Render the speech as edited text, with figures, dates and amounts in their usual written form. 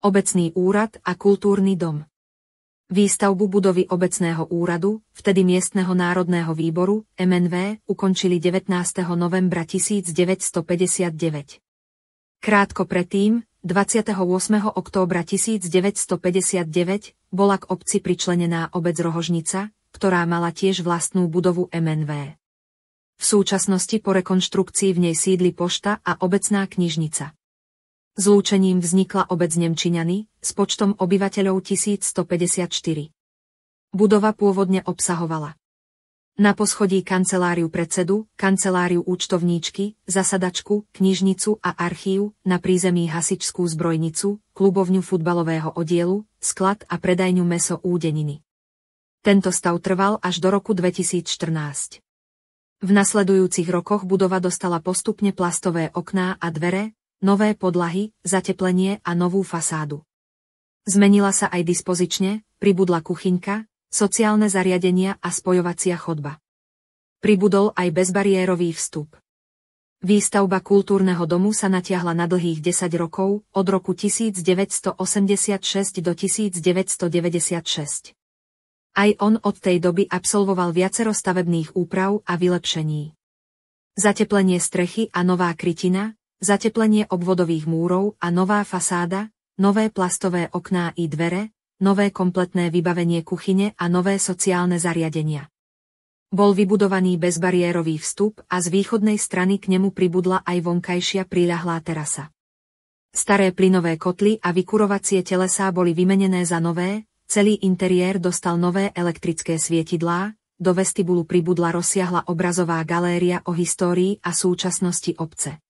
Obecný úrad a kultúrny dom. Výstavbu budovy obecného úradu, vtedy miestneho národného výboru, MNV, ukončili 19. novembra 1959. Krátko predtým, 28. októbra 1959, bola k obci pričlenená obec Rohožnica, ktorá mala tiež vlastnú budovu MNV. V súčasnosti po rekonštrukcii v nej sídli pošta a obecná knižnica. Zlúčením vznikla obec Nemčiňany s počtom obyvateľov 1154. Budova pôvodne obsahovala na poschodí kanceláriu predsedu, kanceláriu účtovníčky, zasadačku, knižnicu a archív, na prízemí hasičskú zbrojnicu, klubovňu futbalového oddielu, sklad a predajňu mäso údeniny. Tento stav trval až do roku 2014. V nasledujúcich rokoch budova dostala postupne plastové okná a dvere, nové podlahy, zateplenie a novú fasádu. Zmenila sa aj dispozične, pribudla kuchyňka, sociálne zariadenia a spojovacia chodba. Pribudol aj bezbariérový vstup. Výstavba kultúrneho domu sa natiahla na dlhých 10 rokov, od roku 1986 do 1996. Aj on od tej doby absolvoval viacero stavebných úprav a vylepšení. Zateplenie strechy a nová krytina, zateplenie obvodových múrov a nová fasáda, nové plastové okná i dvere, nové kompletné vybavenie kuchyne a nové sociálne zariadenia. Bol vybudovaný bezbariérový vstup a z východnej strany k nemu pribudla aj vonkajšia priľahlá terasa. Staré plynové kotly a vykurovacie telesá boli vymenené za nové, celý interiér dostal nové elektrické svietidlá, do vestibulu pribudla rozsiahla obrazová galéria o histórii a súčasnosti obce.